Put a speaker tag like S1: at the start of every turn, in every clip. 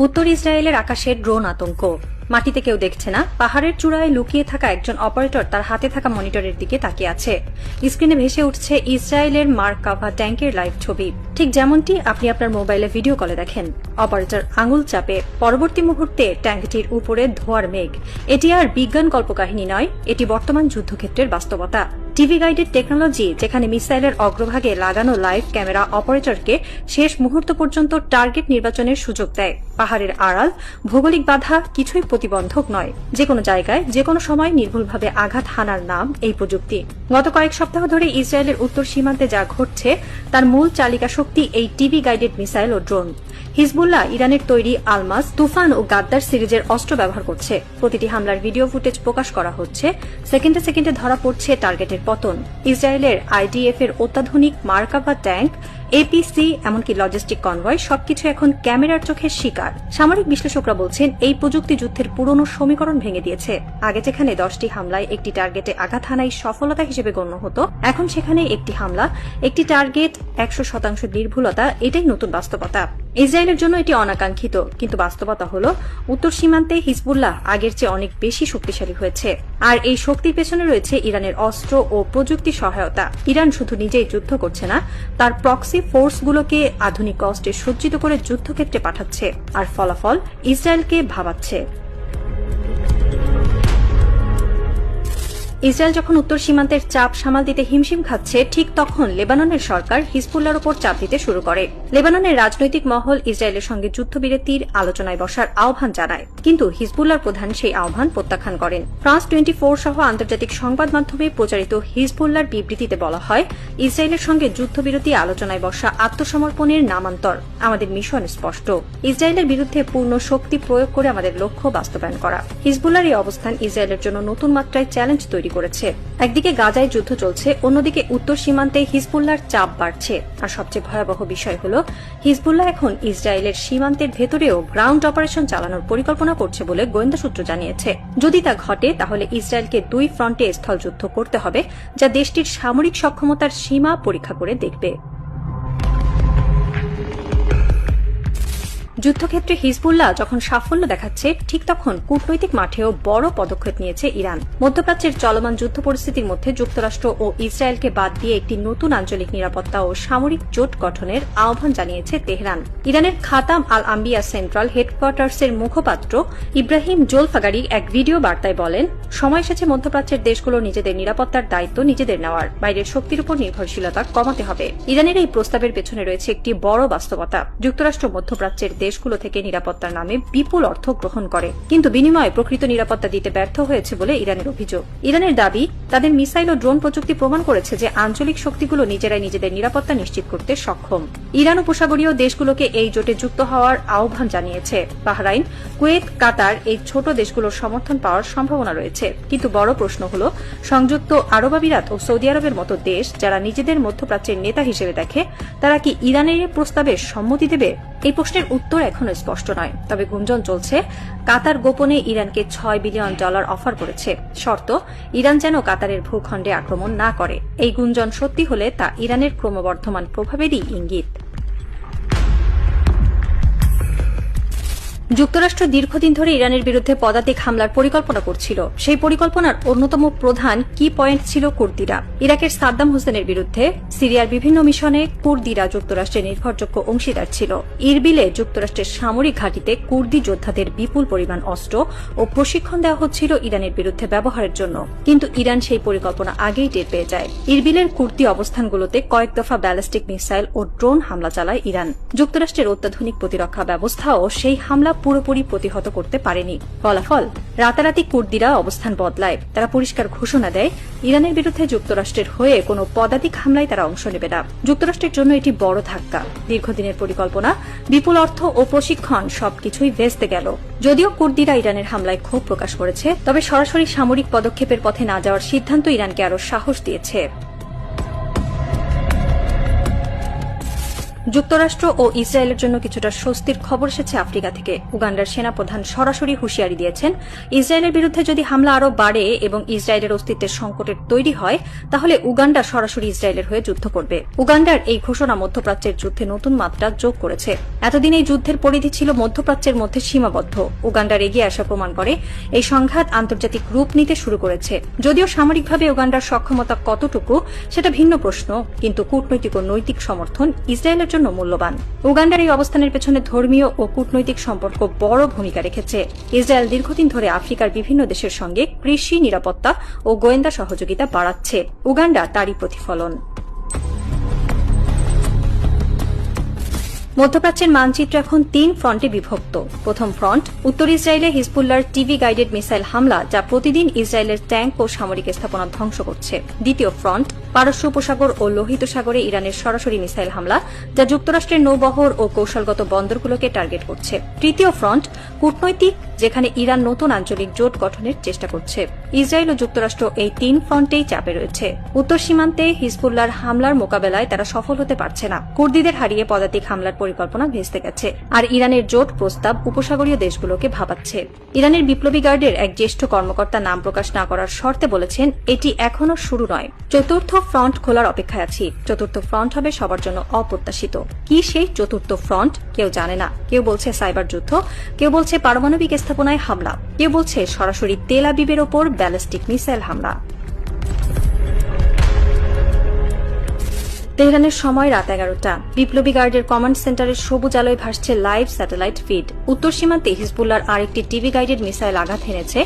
S1: উত্তর ইসরায়েলের আকাশে ড্রোন আতঙ্ক। মাটিতে কেউ দেখছে না, পাহাড়ের চূড়ায় লুকিয়ে থাকা একজন অপারেটর তার হাতে থাকা মনিটরের দিকে তাকিয়ে আছে। স্ক্রিনে ভেসে উঠছে ইসরায়েলের মার্কাভা ট্যাঙ্কের লাইভ ছবি, ঠিক যেমনটি আপনি আপনার মোবাইলে ভিডিও কলে দেখেন। অপারেটর আঙুল চাপে, পরবর্তী মুহূর্তে ট্যাঙ্কটির উপরে ধোঁয়ার মেঘ। এটি আর বিজ্ঞান কল্পকাহিনী নয়, এটি বর্তমান যুদ্ধক্ষেত্রের বাস্তবতা। টিভি গাইডেড টেকনোলজি, যেখানে মিসাইলের অগ্রভাগে লাগানো লাইভ ক্যামেরা অপারেটরকে শেষ মুহূর্ত পর্যন্ত টার্গেট নির্বাচনের সুযোগ দেয়। পাহাড়ের আড়াল, ভৌগোলিক বাধা কিছুই প্রতিবন্ধক নয়। যে কোনো জায়গায়, যে কোনো সময় নির্ভুলভাবে আঘাত হানার নাম এই প্রযুক্তি। গত কয়েক সপ্তাহ ধরে ইসরায়েলের উত্তর সীমান্তে যা ঘটছে তার মূল চালিকা শক্তি এই টিভি গাইডেড মিসাইল ও ড্রোন। হিজবুল্লাহ ইরানের তৈরি আলমাস, তুফান ও গাদ্দার সিরিজের অস্ত্র ব্যবহার করছে। প্রতিটি হামলার ভিডিও ফুটেজ প্রকাশ করা হচ্ছে। সেকেন্ডে সেকেন্ডে ধরা পড়ছে টার্গেটের পতন। ইসরায়েলের আইডিএফ এর অত্যাধুনিক মার্কাভা ট্যাঙ্ক, এপিসি, এমনকি লজিস্টিক কনভয় সবকিছু এখন ক্যামেরার চোখের শিকার। সামরিক বিশ্লেষকরা বলছেন এই প্রযুক্তি যুদ্ধের পুরনো সমীকরণ ভেঙে দিয়েছে। আগে যেখানে 10টি হামলায় একটি টার্গেটে আঘাত হানাই সফলতা হিসেবে গণ্য হতো, এখন সেখানে একটি হামলা, একটি টার্গেট, 100% নির্ভুলতা, এটাই নতুন বাস্তবতা। ইসরায়েলের জন্য এটি অনাকাঙ্ক্ষিত, কিন্তু বাস্তবতা হল উত্তর সীমান্তে হিজবুল্লাহ আগের চেয়ে অনেক বেশি শক্তিশালী হয়েছে। আর এই শক্তির পেছনে রয়েছে ইরানের অস্ত্র ও প্রযুক্তি সহায়তা। ইরান শুধু নিজেই যুদ্ধ করছে না, তার প্রক্সি ফোর্সগুলোকে আধুনিক অস্ত্রে সজ্জিত করে যুদ্ধক্ষেত্রে পাঠাচ্ছে, আর ফলাফল ইসরায়েলকে ভাবাচ্ছে। ইসরায়েল যখন উত্তর সীমান্তের চাপ সামাল দিতে হিমশিম খাচ্ছে, ঠিক তখন লেবাননের সরকার হিজবুল্লাহর উপর চাপ দিতে শুরু করে। লেবাননের রাজনৈতিক মহল ইসরায়েলের সঙ্গে যুদ্ধবিরতির আলোচনায় বসার আহ্বান জানায়, কিন্তু হিজবুল্লাহর প্রধান সেই আহ্বান প্রত্যাখ্যান করেন। ফ্রান্স 24 সহ আন্তর্জাতিক সংবাদ মাধ্যমে প্রচারিত হিজবুল্লাহর বিবৃতিতে বলা হয়, ইসরায়েলের সঙ্গে যুদ্ধবিরতি আলোচনায় বসা আত্মসমর্পণের নামান্তর। আমাদের মিশন স্পষ্ট, ইসরায়েলের বিরুদ্ধে পূর্ণ শক্তি প্রয়োগ করে আমাদের লক্ষ্য বাস্তবায়ন করা। হিজবুল্লাহর এই অবস্থান ইসরায়েলের জন্য নতুন মাত্রায় চ্যালেঞ্জ তৈরি করেছে। একদিকে গাজায় যুদ্ধ চলছে, অন্যদিকে উত্তর সীমান্তে হিজবুল্লাহর চাপ বাড়ছে। আর সবচেয়ে ভয়াবহ বিষয় হল, হিজবুল্লাহ এখন ইসরায়েলের সীমান্তের ভেতরেও গ্রাউন্ড অপারেশন চালানোর পরিকল্পনা করছে বলে গোয়েন্দা সূত্র জানিয়েছে। যদি তা ঘটে, তাহলে ইসরায়েলকে 2 ফ্রন্টে স্থলযুদ্ধ করতে হবে, যা দেশটির সামরিক সক্ষমতার সীমা পরীক্ষা করে দেখবে। যুদ্ধক্ষেত্রে হিজবুল্লাহ যখন সাফল্য দেখাচ্ছে, ঠিক তখন কূটনৈতিক মাঠেও বড় পদক্ষেপ নিয়েছে ইরান। মধ্যপ্রাচ্যের চলমান যুদ্ধ পরিস্থিতির মধ্যে যুক্তরাষ্ট্র ও ইসরায়েলকে বাদ দিয়ে একটি নতুন আঞ্চলিক নিরাপত্তা ও সামরিক জোট গঠনের আহ্বান জানিয়েছে তেহরান। ইরানের খাতাম আল আম্বিয়া সেন্ট্রাল হেডকোয়ার্টার্সের মুখপাত্র ইব্রাহিম জোলফাগারি এক ভিডিও বার্তায় বলেন, সময় এসেছে মধ্যপ্রাচ্যের দেশগুলো নিজেদের নিরাপত্তার দায়িত্ব নিজেদের নেওয়ার, বাইরের শক্তির উপর নির্ভরশীলতা কমাতে হবে। ইরানের এই প্রস্তাবের পেছনে রয়েছে একটি বড় বাস্তবতা। যুক্তরাষ্ট্র মধ্যপ্রাচ্যের দেশগুলো থেকে নিরাপত্তার নামে বিপুল অর্থ গ্রহণ করে, কিন্তু বিনিময়ে প্রকৃত নিরাপত্তা দিতে ব্যর্থ হয়েছে বলে ইরানের অভিযোগ। ইরানের দাবি, তাদের মিসাইল ও ড্রোন প্রযুক্তি প্রমাণ করেছে যে আঞ্চলিক শক্তিগুলো নিজেরাই নিজেদের নিরাপত্তা নিশ্চিত করতে সক্ষম। ইরান উপসাগরীয় দেশগুলোকে এই জোটে যুক্ত হওয়ার আহ্বান জানিয়েছে। বাহরাইন, কুয়েত, কাতার, এই ছোট দেশগুলোর সমর্থন পাওয়ার সম্ভাবনা রয়েছে। কিন্তু বড় প্রশ্ন হল, সংযুক্ত আরব আমিরাত ও সৌদি আরবের মতো দেশ, যারা নিজেদের মধ্যপ্রাচ্যের নেতা হিসেবে দেখে, তারা কি ইরানের এই প্রস্তাবে সম্মতি দেবে? এই প্রশ্নের উত্তর এখনো স্পষ্ট নয়। তবে গুঞ্জন চলছে, কাতার গোপনে ইরানকে $6 বিলিয়ন অফার করেছে, শর্ত ইরান যেন কাতারের ভূখণ্ডে আক্রমণ না করে। এই গুঞ্জন সত্যি হলে তা ইরানের ক্রমবর্ধমান প্রভাবেরই ইঙ্গিত। যুক্তরাষ্ট্র দীর্ঘদিন ধরে ইরানের বিরুদ্ধে পদাতিক হামলার পরিকল্পনা করছিল। সেই পরিকল্পনার অন্যতম প্রধান কি পয়েন্ট ছিল কুর্দিরা। ইরাকের সাদ্দাম হোসেনের বিরুদ্ধে সিরিয়ার বিভিন্ন মিশনে কুর্দিরা যুক্তরাষ্ট্রের নির্ভরযোগ্য অংশীদার ছিল। ইরবিলে যুক্তরাষ্ট্রের সামরিক ঘাঁটিতে কুর্দি যোদ্ধাদের বিপুল পরিমাণ অস্ত্র ও প্রশিক্ষণ দেওয়া হচ্ছিল ইরানের বিরুদ্ধে ব্যবহারের জন্য, কিন্তু ইরান সেই পরিকল্পনা আগেই টের পেয়ে যায়। ইরবিলের কুর্দি অবস্থানগুলোতে কয়েক দফা ব্যালিস্টিক মিসাইল ও ড্রোন হামলা চালায় ইরান। যুক্তরাষ্ট্রের অত্যাধুনিক প্রতিরক্ষা ব্যবস্থাও সেই হামলা পুরোপুরি প্রতিহত করতে পারেনি। ফলাফল, রাতারাতি কুর্দিরা অবস্থান বদলায়। তারা পরিষ্কার ঘোষণা দেয়, ইরানের বিরুদ্ধে যুক্তরাষ্ট্রের হয়ে কোনো পদাতিক হামলায় তারা অংশ নেবে না। যুক্তরাষ্ট্রের জন্য এটি বড় ধাক্কা। দীর্ঘদিনের পরিকল্পনা, বিপুল অর্থ ও প্রশিক্ষণ সবকিছুই ভেস্তে গেল। যদিও কুর্দিরা ইরানের হামলায় ক্ষোভ প্রকাশ করেছে, তবে সরাসরি সামরিক পদক্ষেপের পথে না যাওয়ার সিদ্ধান্ত ইরানকে আরও সাহস দিয়েছে। যুক্তরাষ্ট্র ও ইসরায়েলের জন্য কিছুটা স্বস্তির খবর এসেছে আফ্রিকা থেকে। উগান্ডার সেনাপ্রধান সরাসরি হুঁশিয়ারি দিয়েছেন, ইসরায়েলের বিরুদ্ধে যদি হামলা আরও বাড়ে এবং ইসরায়েলের অস্তিত্বের সংকটের তৈরি হয়, তাহলে উগান্ডা সরাসরি ইসরায়েলের হয়ে যুদ্ধ করবে। উগান্ডার এই ঘোষণা মধ্যপ্রাচ্যের যুদ্ধে নতুন মাত্রা যোগ করেছে। এতদিন এই যুদ্ধের পরিধি ছিল মধ্যপ্রাচ্যের মধ্যে সীমাবদ্ধ। উগান্ডার এগিয়ে আসা প্রমাণ করে এই সংঘাত আন্তর্জাতিক রূপ নিতে শুরু করেছে। যদিও সামরিকভাবে উগান্ডার সক্ষমতা কতটুকু সেটা ভিন্ন প্রশ্ন, কিন্তু কূটনৈতিক ও নৈতিক সমর্থন ইসরায়েলের জন্য মূল্যবান। উগান্ডার এই অবস্থানের পেছনে ধর্মীয় ও কূটনৈতিক সম্পর্ক বড় ভূমিকা রেখেছে। ইসরায়েল দীর্ঘদিন ধরে আফ্রিকার বিভিন্ন দেশের সঙ্গে কৃষি, নিরাপত্তা ও গোয়েন্দা সহযোগিতা বাড়াচ্ছে। উগান্ডা তারই প্রতিফলন। মধ্যপ্রাচ্যের মানচিত্র এখন 3 ফ্রন্টে বিভক্ত। প্রথম ফ্রন্ট, উত্তর ইসরায়েলে হিজবুল্লাহর টিভি গাইডেড মিসাইল হামলা, যা প্রতিদিন ইসরায়েলের ট্যাঙ্ক ও সামরিক স্থাপনা ধ্বংস করছে। দ্বিতীয় ফ্রন্ট, পারস্য উপসাগর ও লোহিত সাগরে ইরানের সরাসরি মিসাইল হামলা, যা যুক্তরাষ্ট্রের নৌবহর ও কৌশলগত বন্দরগুলোকে টার্গেট করছে। তৃতীয় ফ্রন্ট, কূটনৈতিক, যেখানে ইরান নতুন আঞ্চলিক জোট গঠনের চেষ্টা করছে। ইসরায়েল ও যুক্তরাষ্ট্র এই 3 ফ্রন্টেই চাপে রয়েছে। উত্তর সীমান্তে হিজবুল্লাহর হামলার মোকাবেলায় তারা সফল হতে পারছে না। কুর্দিদের হারিয়ে পদাতিক হামলার পরিকল্পনা ভেস্তে গেছে। আর ইরানের জোট প্রস্তাব উপসাগরীয় দেশগুলোকে ভাবাচ্ছে। ইরানের বিপ্লবী গার্ডের এক জ্যেষ্ঠ কর্মকর্তা নাম প্রকাশ না করার শর্তে বলেছেন, এটি এখনো শুরু নয়। চতুর্থ ফ্রন্ট খোলার অপেক্ষায় আছি। চতুর্থ ফ্রন্ট হবে সবার জন্য অপ্রত্যাশিত। কি সেই চতুর্থ ফ্রন্ট? কেউ জানে না। কেউ বলছে সাইবার যুদ্ধ, কেউ বলছে পারমাণবিক স্থাপনায় হামলা, কেউ বলছে সরাসরি তেল আবিবের ওপর ব্যালিস্টিক মিসাইল হামলা। তেহরানের সময় রাত 11টা। বিপ্লবী গার্ডের কমান্ড সেন্টারের সবুজ আলোয় ভাসছে লাইভ স্যাটেলাইট ফিড। উত্তর সীমান্তে হিজবুল্লাহর আরেকটি টিভি গাইডেড মিসাইল আঘাত হেনেছে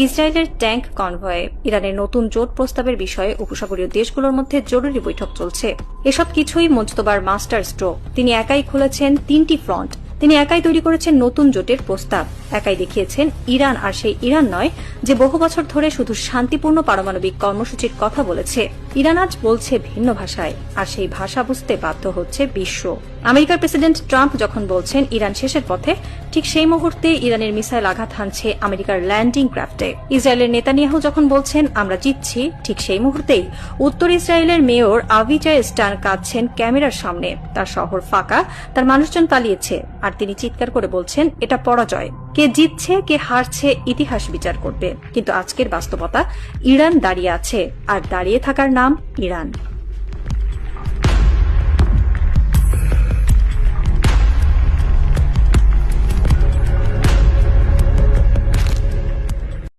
S1: ইসরায়েলের ট্যাঙ্ক কনভয়ে। ইরানের নতুন জোট প্রস্তাবের বিষয়ে উপসাগরীয় দেশগুলোর মধ্যে জরুরি বৈঠক চলছে। এসব কিছুই মোজতবার মাস্টার স্ট্রোক। তিনি একাই খুলেছেন 3টি ফ্রন্ট। তিনি একাই তৈরি করেছেন নতুন জোটের প্রস্তাব। একাই দেখিয়েছেন ইরান আর সেই ইরান নয় যে বহু বছর ধরে শুধু শান্তিপূর্ণ পারমাণবিক কর্মসূচির কথা বলেছে। ইরান আজ বলছে ভিন্ন ভাষায়, আর সেই ভাষা বুঝতে বাধ্য হচ্ছে বিশ্ব। আমেরিকার প্রেসিডেন্ট ট্রাম্প যখন বলছেন ইরান শেষের পথে, ঠিক সেই মুহূর্তে ইরানের মিসাইল আঘাত হানছে আমেরিকার ল্যান্ডিং ক্রাফটে। ইসরায়েলের নেতানিয়াহু যখন বলছেন আমরা জিতছি, ঠিক সেই মুহূর্তেই উত্তর ইসরায়েলের মেয়র আভিচাই স্টান কাঁদছেন ক্যামেরার সামনে। তার শহর ফাঁকা, তার মানুষজন পালিয়েছে, আর তিনি চিৎকার করে বলছেন এটা পরাজয়। কে জিতছে কে হারছে ইতিহাস বিচার করবে। কিন্তু আজকের বাস্তবতা, ইরান দাঁড়িয়ে আছে, আর দাঁড়িয়ে থাকার নাম ইরান।